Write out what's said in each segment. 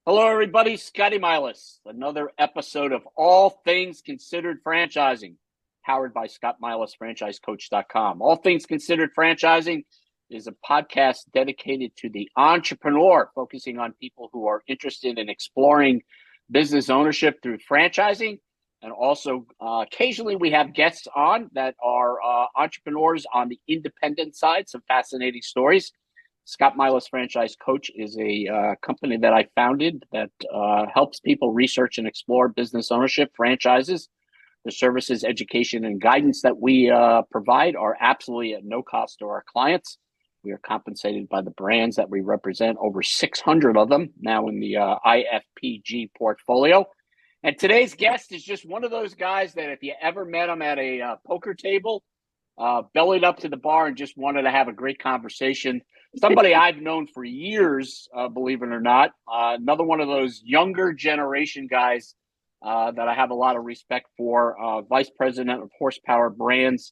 Hello, everybody. Scotty Milas. Another episode of All Things Considered Franchising, powered by Scott Milas, franchisecoach.com. All Things Considered Franchising is a podcast dedicated to the entrepreneur, focusing on people who are interested in exploring business ownership through franchising. And also, occasionally we have guests on that are entrepreneurs on the independent side, some fascinating stories. Scott Milas Franchise Coach is a company that I founded that helps people research and explore business ownership, franchises. The services, education, and guidance that we provide are absolutely at no cost to our clients. We are compensated by the brands that we represent, over 600 of them now in the IFPG portfolio. And today's guest is just one of those guys that if you ever met him at a poker table, bellied up to the bar and just wanted to have a great conversation. Somebody I've known for years, believe it or not. Another one of those younger generation guys that I have a lot of respect for. Vice President of Horsepower Brands,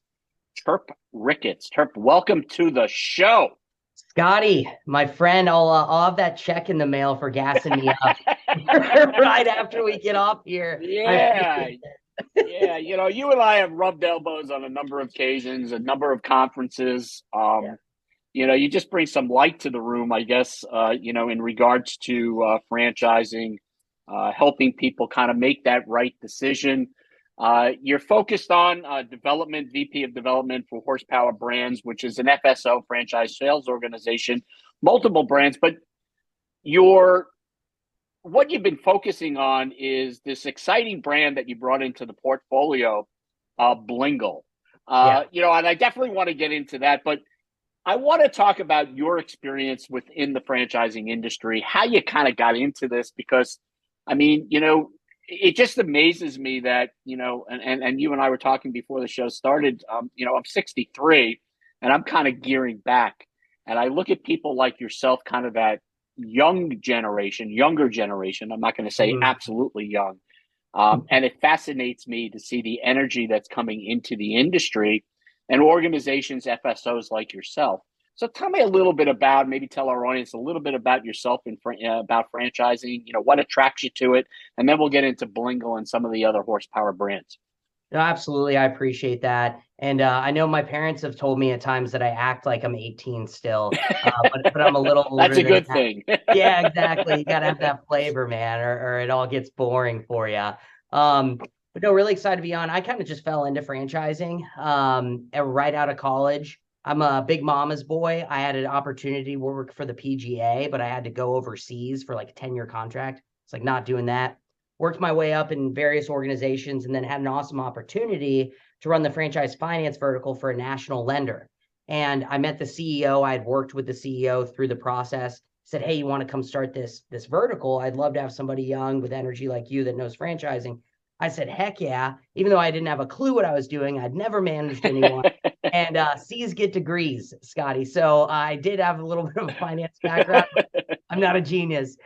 Turp Ricketts. Turp, welcome to the show. Scotty, my friend, I'll have that check in the mail for gassing me up right after we get off here. Yeah. Yeah, you and I have rubbed elbows on a number of occasions, a number of conferences. Yeah. You just bring some light to the room, I guess, in regards to franchising, helping people kind of make that right decision. You're focused on development, VP of development for Horsepower Brands, which is an FSO, franchise sales organization, multiple brands, but what you've been focusing on is this exciting brand that you brought into the portfolio, Blingle. Yeah. And I definitely want to get into that, but I want to talk about your experience within the franchising industry, how you kind of got into this, because, I mean, it just amazes me that, and you and I were talking before the show started, I'm 63 and I'm kind of gearing back. And I look at people like yourself, kind of that younger generation. I'm not going to say Mhm. absolutely young. And it fascinates me to see the energy that's coming into the industry and organizations, FSOs like yourself. So tell me a little bit maybe tell our audience a little bit about yourself and about franchising, what attracts you to it. And then we'll get into Blingle and some of the other horsepower brands. No, absolutely. I appreciate that. And I know my parents have told me at times that I act like I'm 18 still, but I'm a little That's older a than good that. thing. Yeah, exactly. You got to have that flavor, man, or it all gets boring for you. But no, really excited to be on. I kind of just fell into franchising right out of college. I'm a big mama's boy. I had an opportunity to work for the PGA, but I had to go overseas for like a 10-year contract. It's like not doing that. Worked my way up in various organizations and then had an awesome opportunity to run the franchise finance vertical for a national lender. And I met the CEO. I had worked with the CEO through the process. Said, "Hey, you want to come start this vertical? I'd love to have somebody young with energy like you that knows franchising." I said, "Heck yeah!" Even though I didn't have a clue what I was doing, I'd never managed anyone. And C's get degrees, Scotty. So I did have a little bit of a finance background. I'm not a genius.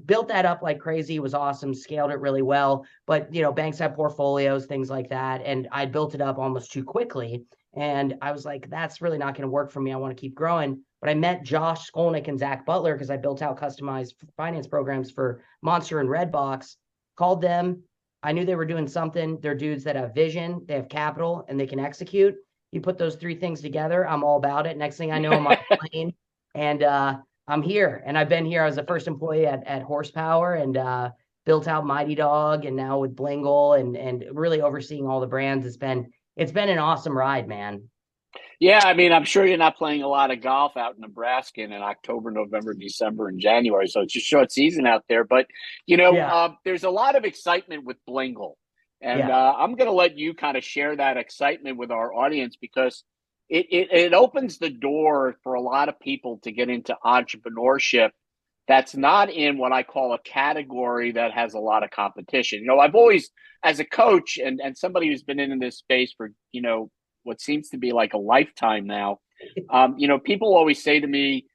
Built that up like crazy. It was awesome. Scaled it really well. But, banks have portfolios, things like that. And I built it up almost too quickly. And I was like, that's really not going to work for me. I want to keep growing. But I met Josh Skolnick and Zach Butler because I built out customized finance programs for Monster and Redbox. Called them. I knew they were doing something. They're dudes that have vision, they have capital, and they can execute. You put those three things together, I'm all about it. Next thing I know, I'm on a plane. And I'm here, and I've been here. I was the first employee at Horsepower, and built out Mighty Dog, and now with Blingle, and really overseeing all the brands. It's been an awesome ride, man. Yeah, I mean, I'm sure you're not playing a lot of golf out in Nebraska in October, November, December, and January. So it's a short season out there. But, Yeah, there's a lot of excitement with Blingle. And yeah, I'm going to let you kind of share that excitement with our audience because it opens the door for a lot of people to get into entrepreneurship that's not in what I call a category that has a lot of competition. I've always, as a coach and somebody who's been in this space for, what seems to be like a lifetime now, people always say to me,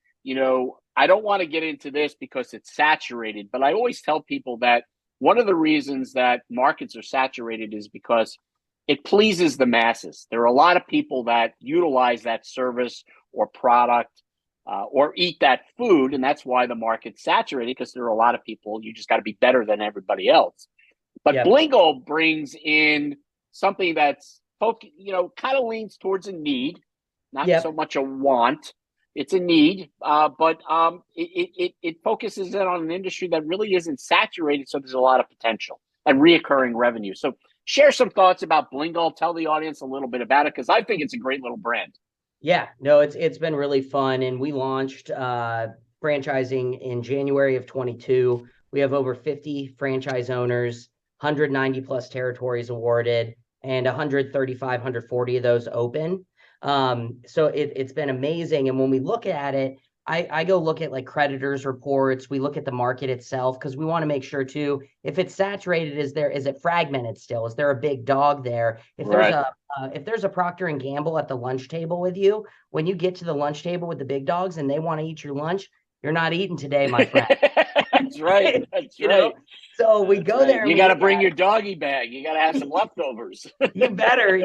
I don't want to get into this because it's saturated. But I always tell people that one of the reasons that markets are saturated is because it pleases the masses. There are a lot of people that utilize that service or product or eat that food. And that's why the market's saturated, because there are a lot of people. You just got to be better than everybody else. But Yep. Blingle brings in something that's, kind of leans towards a need, not so Yep. much a want. It's a need, but it focuses in on an industry that really isn't saturated, so there's a lot of potential and reoccurring revenue. So share some thoughts about Blingle. Tell the audience a little bit about it, because I think it's a great little brand. Yeah, no, it's been really fun, and we launched franchising in January of 22. We have over 50 franchise owners, 190 plus territories awarded, and 135, 140 of those open. So it's been amazing. And when we look at it, I go look at like creditors reports. We look at the market itself because we want to make sure too, if it's saturated, is it fragmented still? Is there a big dog there? Right. If there's a Procter and Gamble at the lunch table with you, when you get to the lunch table with the big dogs and they want to eat your lunch, you're not eating today, my friend. That's right. That's You right. know, so we That's go right. there and You we got to look bring at your doggy bag. You got to have some leftovers. you better,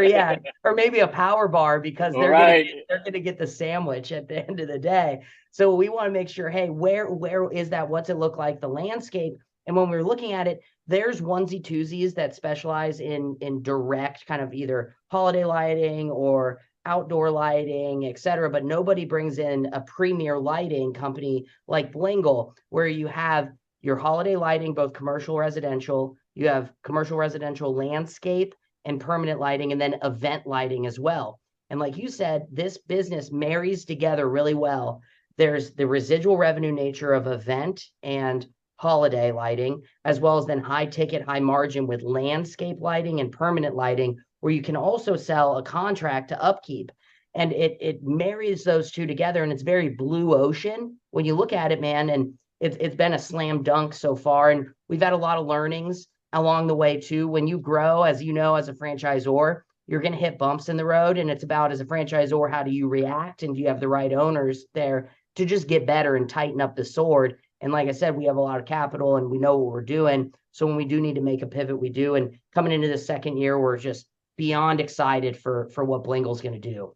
yeah, or maybe a power bar because All right. they're gonna get the sandwich at the end of the day. So we want to make sure, hey, where is that? What's it look like? The landscape. And when we're looking at it, there's onesie twosies that specialize in direct kind of either holiday lighting or outdoor lighting, et cetera. But nobody brings in a premier lighting company like Blingle, where you have your holiday lighting, both commercial, residential. You have commercial, residential, landscape, and permanent lighting, and then event lighting as well. And like you said, this business marries together really well. There's the residual revenue nature of event and holiday lighting, as well as then high ticket, high margin with landscape lighting and permanent lighting, where you can also sell a contract to upkeep. And it marries those two together, and it's very blue ocean when you look at it, man. And it's been a slam dunk so far, and we've had a lot of learnings along the way too. When you grow, as you know, as a franchisor, you're going to hit bumps in the road, and it's about, as a franchisor, how do you react, and do you have the right owners there to just get better and tighten up the sword. And like I said, we have a lot of capital and we know what we're doing. So when we do need to make a pivot, we do. And coming into the second year, we're just beyond excited for what Blingle's going to do.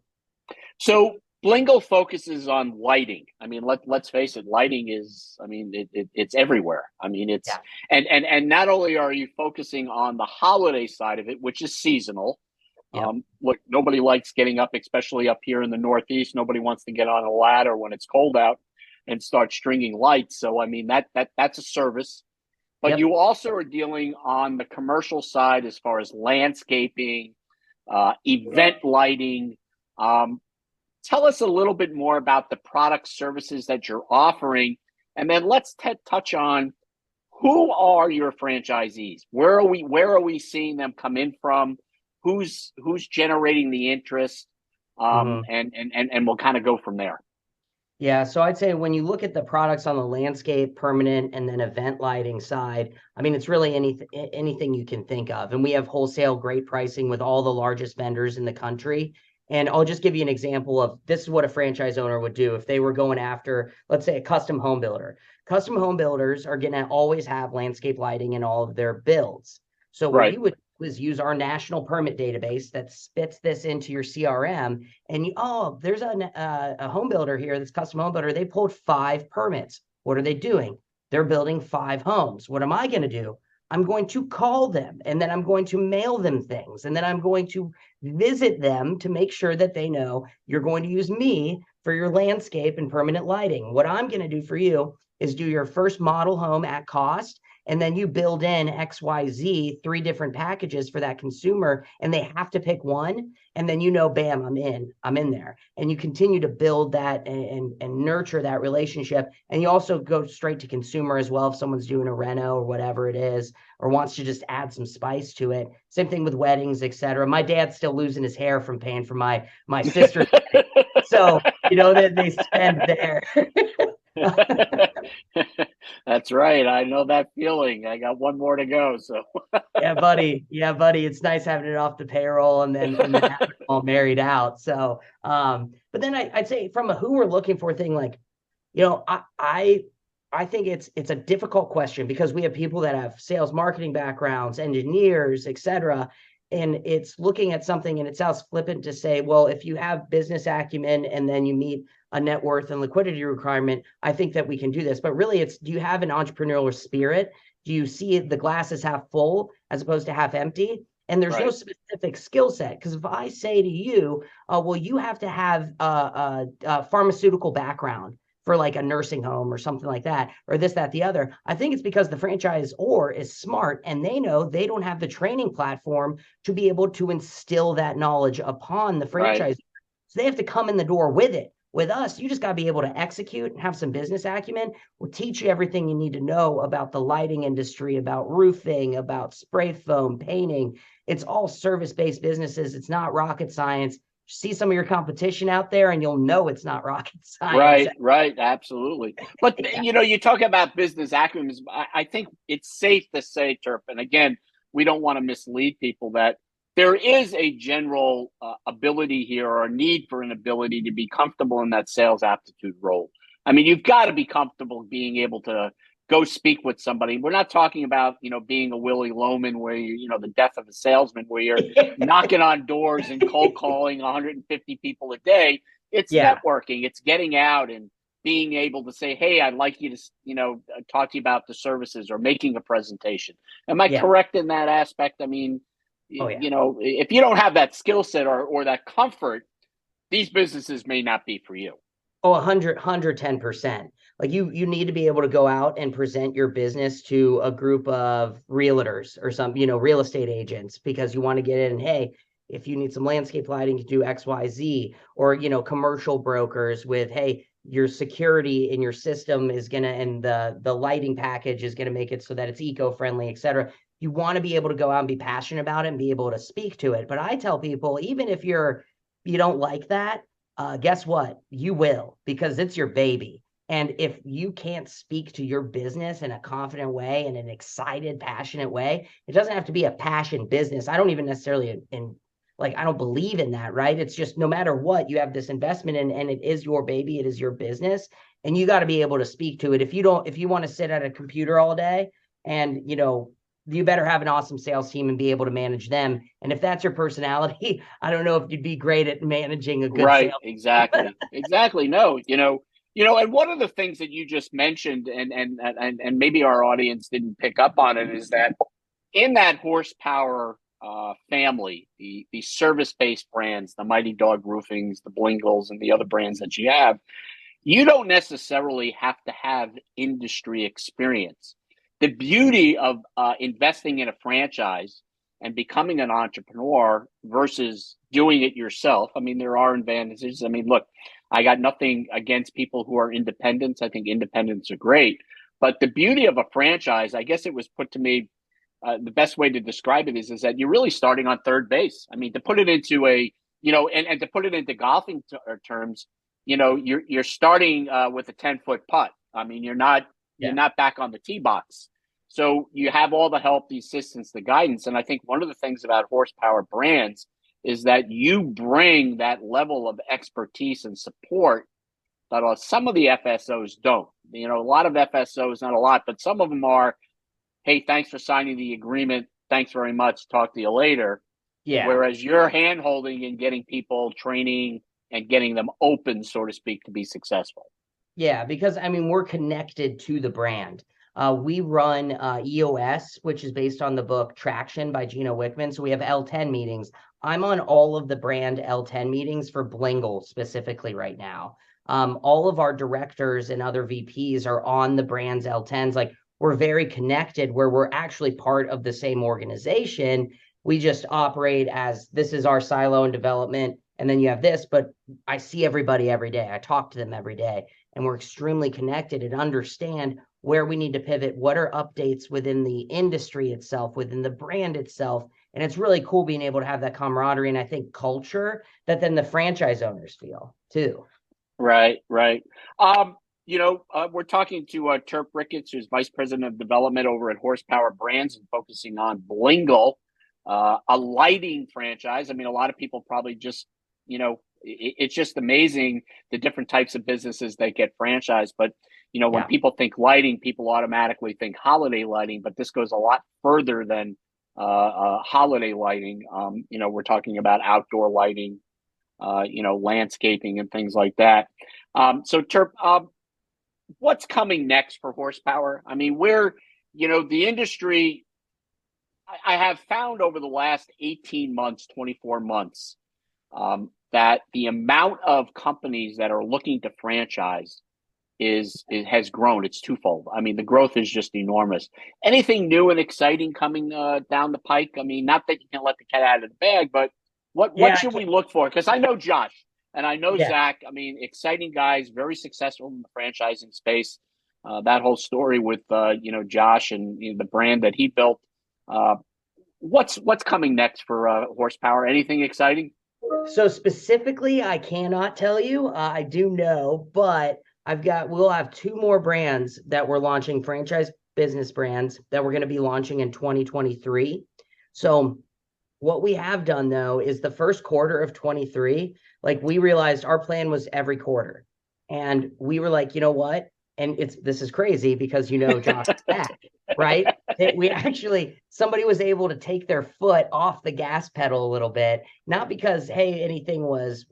So Blingle focuses on lighting. I mean, let's face it, lighting is, I mean, it's everywhere. I mean, it's, Yeah. and not only are you focusing on the holiday side of it, which is seasonal. Yep. Look, nobody likes getting up, especially up here in the Northeast. Nobody wants to get on a ladder when it's cold out and start stringing lights. So, I mean, that's a service. But Yep. you also are dealing on the commercial side as far as landscaping, event lighting. Tell us a little bit more about the product services that you're offering, and then let's touch on who are your franchisees. Where are we seeing them come in from? Who's generating the interest? Mm-hmm. And we'll kind of go from there. Yeah, so I'd say when you look at the products on the landscape, permanent, and then event lighting side, I mean, it's really anything you can think of. And we have wholesale great pricing with all the largest vendors in the country. And I'll just give you an example of this is what a franchise owner would do if they were going after, let's say, a custom home builder. Custom home builders are going to always have landscape lighting in all of their builds. So what Right. you would do is use our national permit database that spits this into your CRM, and there's a home builder here, this custom home builder. They pulled 5 permits. What are they doing? They're building 5 homes. What am I going to do? I'm going to call them, and then I'm going to mail them things, and then I'm going to visit them to make sure that they know you're going to use me for your landscape and permanent lighting. What I'm going to do for you is do your first model home at cost, and then you build in XYZ, 3 different packages for that consumer, and they have to pick one. And then, bam, I'm in there. And you continue to build that and nurture that relationship. And you also go straight to consumer as well. If someone's doing a reno or whatever it is, or wants to just add some spice to it. Same thing with weddings, etc. My dad's still losing his hair from paying for my sister's wedding. So, that they spend there. That's right. I know that feeling. I got one more to go. So Yeah, buddy. It's nice having it off the payroll and then having it all married out. So, but then I'd say from a who we're looking for thing, like, I think it's a difficult question because we have people that have sales marketing backgrounds, engineers, etc. And it's looking at something, and it sounds flippant to say, well, if you have business acumen and then you meet a net worth and liquidity requirement, I think that we can do this. But really, it's, do you have an entrepreneurial spirit? Do you see the glass as half full as opposed to half empty? And there's no Right. specific skill set. Because if I say to you, well, you have to have a pharmaceutical background for like a nursing home or something like that, or this, that, the other. I think it's because the franchisor is smart and they know they don't have the training platform to be able to instill that knowledge upon the Right. franchise. So they have to come in the door with it. With us, you just got to be able to execute and have some business acumen. We'll teach you everything you need to know about the lighting industry, about roofing, about spray foam, painting. It's all service-based businesses. It's not rocket science. See some of your competition out there and you'll know it's not rocket science. Right, right, absolutely. But Yeah. you talk about business acumen. I think it's safe to say, Turp, and again, we don't want to mislead people that there is a general ability here, or a need for an ability to be comfortable in that sales aptitude role. I mean, you've got to be comfortable being able to go speak with somebody. We're not talking about, being a Willie Loman where the death of a salesman, where you're knocking on doors and cold calling 150 people a day. It's Yeah. networking. It's getting out and being able to say, "Hey, I'd like you to, talk to you about the services," or making a presentation. Am I Yeah. correct in that aspect? I mean, Oh, yeah. if you don't have that skill set or that comfort, these businesses may not be for you. Oh, 110%. Like you need to be able to go out and present your business to a group of realtors or some, real estate agents, because you want to get in, hey, if you need some landscape lighting to do XYZ, or, commercial brokers with, hey, your security in your system is gonna, and the lighting package is gonna make it so that it's eco-friendly, et cetera. You want to be able to go out and be passionate about it and be able to speak to it. But I tell people, even if you don't like that, guess what? You will, because it's your baby. And if you can't speak to your business in a confident way, in an excited, passionate way, it doesn't have to be a passion business. I don't even necessarily I don't believe in that, right? It's just no matter what, you have this investment in, and it is your baby, it is your business, and you got to be able to speak to it. If you want to sit at a computer all day and, you better have an awesome sales team and be able to manage them. And if that's your personality, I don't know if you'd be great at managing a good Right, sales. exactly. Exactly. No, and one of the things that you just mentioned, and maybe our audience didn't pick up on it, is that in that horsepower family, the service-based brands, the Mighty Dog Roofings, the Blingles, and the other brands that you have, you don't necessarily have to have industry experience. The beauty of investing in a franchise and becoming an entrepreneur versus doing it yourself, I mean, there are advantages. I mean, look, I got nothing against people who are independents. I think independents are great. But the beauty of a franchise, I guess it was put to me, the best way to describe it is that you're really starting on third base. I mean, to put it into and to put it into golfing terms, you're starting with a 10-foot putt. I mean, you're Yeah. not back on the tee box. So you have all the help, the assistance, the guidance. And I think one of the things about horsepower brands is that you bring that level of expertise and support that some of the FSOs don't. A lot of FSOs, not a lot, but some of them are, hey, thanks for signing the agreement. Thanks very much. Talk to you later. Yeah. Whereas you're hand holding and getting people training and getting them open, so to speak, to be successful. Yeah, because I mean, we're connected to the brand. We run EOS, which is based on the book Traction by Gino Wickman. So we have L10 meetings. I'm on all of the brand L10 meetings for Blingle specifically right now. All of our directors and other VPs are on the brand's L10s. Like, we're very connected, where we're actually part of the same organization. We just operate as, this is our silo and development, and then you have this. But I see everybody every day. I talk to them every day, and we're extremely connected and understand where we need to pivot, what are updates within the industry itself, within the brand itself. And it's really cool being able to have that camaraderie, and I think culture that then the franchise owners feel too. Right, right. We're talking to Turp Ricketts, who's Vice President of Development over at Horsepower Brands and focusing on Blingle, a lighting franchise. I mean, a lot of people probably just, it's just amazing the different types of businesses that get franchised. But, when people think lighting, people automatically think holiday lighting, but this goes a lot further than holiday lighting. We're talking about outdoor lighting, landscaping and things like that. So Terp, what's coming next for horsepower? I mean, the industry, I have found over the last 18 months, 24 months, that the amount of companies that are looking to franchise has grown. It's twofold. I mean, the growth is just enormous. Anything new and exciting coming down the pike? I mean, not that you can let the cat out of the bag, but what should we look for? Because I know Josh and I know Zach. I mean, exciting guys, very successful in the franchising space. That whole story with Josh and the brand that he built. What's coming next for horsepower? Anything exciting? So specifically, I cannot tell you. I do know, but we'll have two more brands that we're launching, franchise business brands that we're going to be launching in 2023. So what we have done though is the first quarter of 23, like we realized our plan was every quarter. And we were like, you know what? And this is crazy because Josh is back, right? Somebody was able to take their foot off the gas pedal a little bit, not because hey anything was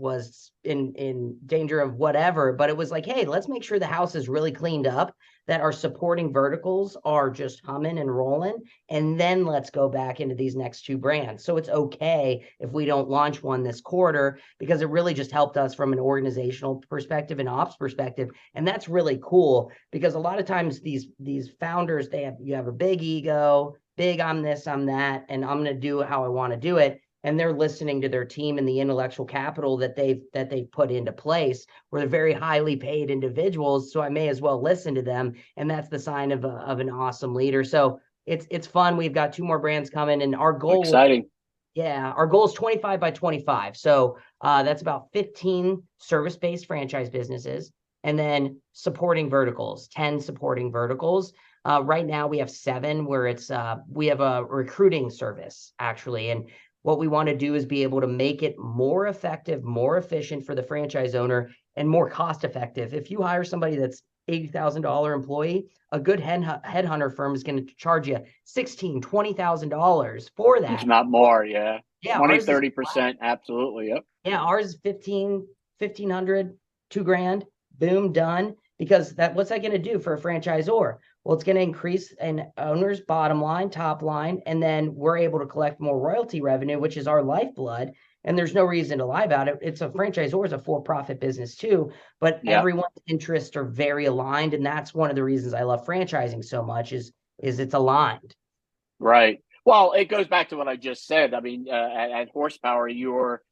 in danger of whatever, but it was like, hey, let's make sure the house is really cleaned up, that our supporting verticals are just humming and rolling, and then let's go back into these next two brands. So it's okay if we don't launch one this quarter, because it really just helped us from an organizational perspective and ops perspective. And that's really cool, because a lot of times these founders, you have a big ego, big I'm this, I'm that, and I'm going to do it how I want to do it. And they're listening to their team and the intellectual capital that they've put into place, where they're very highly paid individuals. So I may as well listen to them. And that's the sign of an awesome leader. So it's fun. We've got two more brands coming, and our goal exciting. Our goal is 25 by 25. So that's about 15 service-based franchise businesses, and then supporting verticals, 10 supporting verticals. Right now we have 7, where we have a recruiting service actually. And what we want to do is be able to make it more effective, more efficient for the franchise owner, and more cost effective. If you hire somebody that's $80,000 employee, a good headhunter firm is going to charge you $16,000, $20,000 for that. If not more, yeah. Yeah, 20, 30%, absolutely. Yep. Yeah, ours is 1,500, $2,000, boom, done. Because what's that going to do for a franchisor? Well, it's going to increase an owner's bottom line, top line, and then we're able to collect more royalty revenue, which is our lifeblood. And there's no reason to lie about it. It's a franchisor is a for-profit business too, but everyone's interests are very aligned, and that's one of the reasons I love franchising so much is it's aligned. Right. Well, it goes back to what I just said. I mean, at Horsepower, your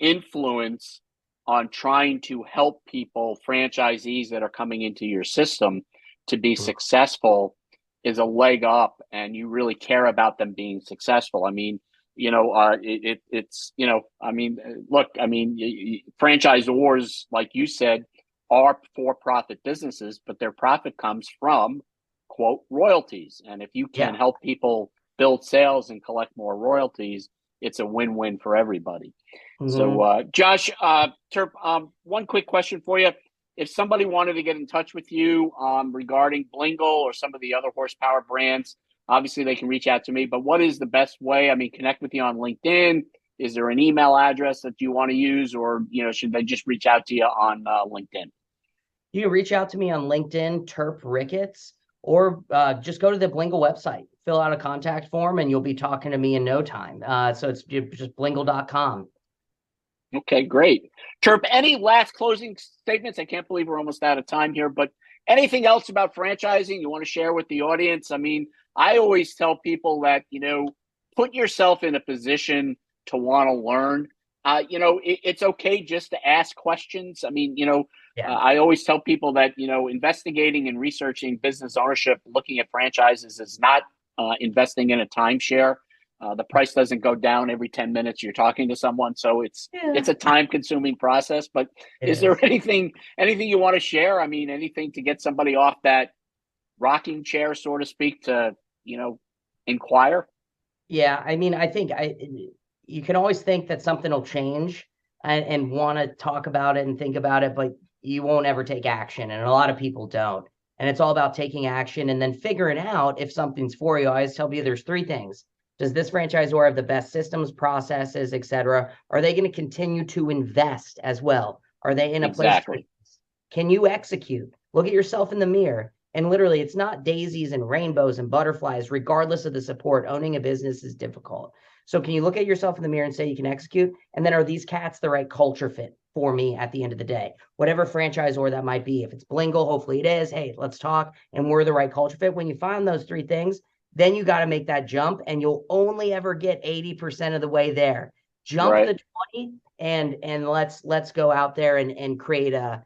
influence on trying to help people, franchisees that are coming into your system, to be successful is a leg up, and you really care about them being successful. I mean, franchisors, like you said, are for-profit businesses, but their profit comes from, quote, royalties. And if you can help people build sales and collect more royalties, it's a win-win for everybody. Mm-hmm. So, Josh, Turp, one quick question for you. If somebody wanted to get in touch with you regarding Blingle or some of the other horsepower brands, obviously they can reach out to me. But what is the best way? I mean, connect with you on LinkedIn. Is there an email address that you want to use, or should they just reach out to you on LinkedIn? You can reach out to me on LinkedIn, Turp Ricketts, or just go to the Blingle website, fill out a contact form, and you'll be talking to me in no time. So it's just blingle.com. Okay, great. Turp, any last closing statements? I can't believe we're almost out of time here, but anything else about franchising you want to share with the audience? I mean, I always tell people that, put yourself in a position to want to learn. It's okay just to ask questions. I mean, I always tell people that, investigating and researching business ownership, looking at franchises is not investing in a timeshare. The price doesn't go down every 10 minutes you're talking to someone. So it's a time-consuming process. But is there anything you want to share? I mean, anything to get somebody off that rocking chair, so to speak, to, inquire? Yeah, I mean, I think you can always think that something will change and want to talk about it and think about it, but you won't ever take action. And a lot of people don't. And it's all about taking action and then figuring out if something's for you. I always tell you there's three things. Does this franchisor have the best systems, processes, et cetera? Are they going to continue to invest as well? Are they in a place? Exactly. Can you execute? Look at yourself in the mirror. And literally, it's not daisies and rainbows and butterflies. Regardless of the support, owning a business is difficult. So can you look at yourself in the mirror and say you can execute? And then are these cats the right culture fit for me at the end of the day? Whatever franchisor that might be. If it's Blingle, hopefully it is. Hey, let's talk. And we're the right culture fit. When you find those three things, then you got to make that jump, and you'll only ever get 80% of the way there. Jump Right. the 20 and let's go out there and create a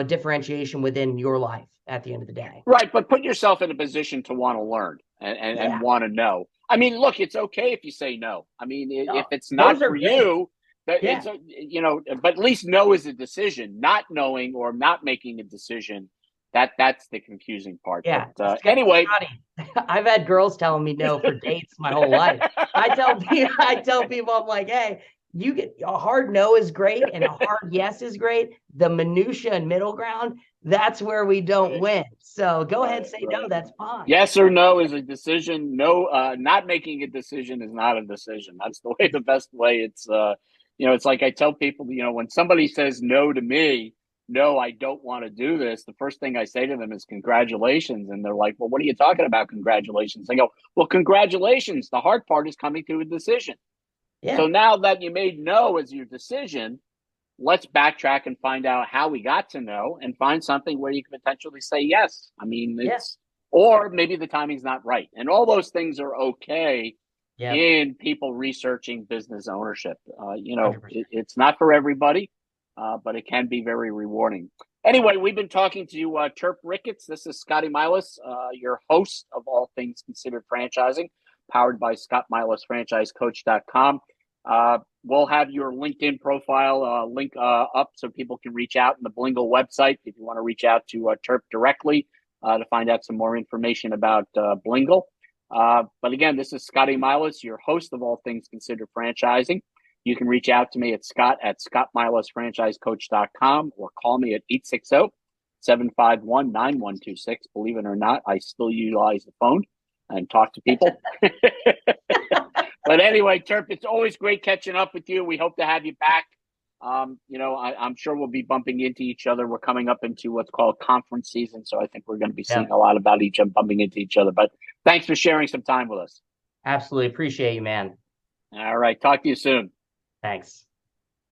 differentiation within your life at the end of the day. Right, but put yourself in a position to want to learn and want to know. I mean, look, it's okay if you say no. I mean, if it's not for you, it's but at least no is a decision. Not knowing or not making a decision, that's the confusing part. Yeah. But, anyway, I've had girls telling me no for dates my whole life. I tell people, I'm like, hey, you get a hard no is great and a hard yes is great. The minutia and middle ground, that's where we don't win. So go ahead, say no. That's fine. Yes or no is a decision. No, not making a decision is not a decision. That's the best way. It's it's like I tell people, when somebody says no to me, no, I don't want to do this, the first thing I say to them is congratulations. And they're like, well, what are you talking about? Congratulations. I go, well, congratulations. The hard part is coming to a decision. Yeah. So now that you made no as your decision, let's backtrack and find out how we got to no and find something where you can potentially say yes. I mean, or maybe the timing's not right. And all those things are okay in people researching business ownership. It's not for everybody, but it can be very rewarding. Anyway, we've been talking to Turp Ricketts. This is Scotty Milas, your host of All Things Considered Franchising, powered by Scott Milas, franchisecoach.com. We'll have your LinkedIn profile link up so people can reach out on the Blingle website if you want to reach out to Turp directly to find out some more information about Blingle. But again, this is Scotty Milas, your host of All Things Considered Franchising. You can reach out to me at scott@scottmilasfranchisecoach.com or call me at 860-751-9126. Believe it or not, I still utilize the phone and talk to people. But anyway, Turp, it's always great catching up with you. We hope to have you back. I'm sure we'll be bumping into each other. We're coming up into what's called conference season, so I think we're going to be seeing a lot about bumping into each other. But thanks for sharing some time with us. Absolutely. Appreciate you, man. All right. Talk to you soon. Thanks.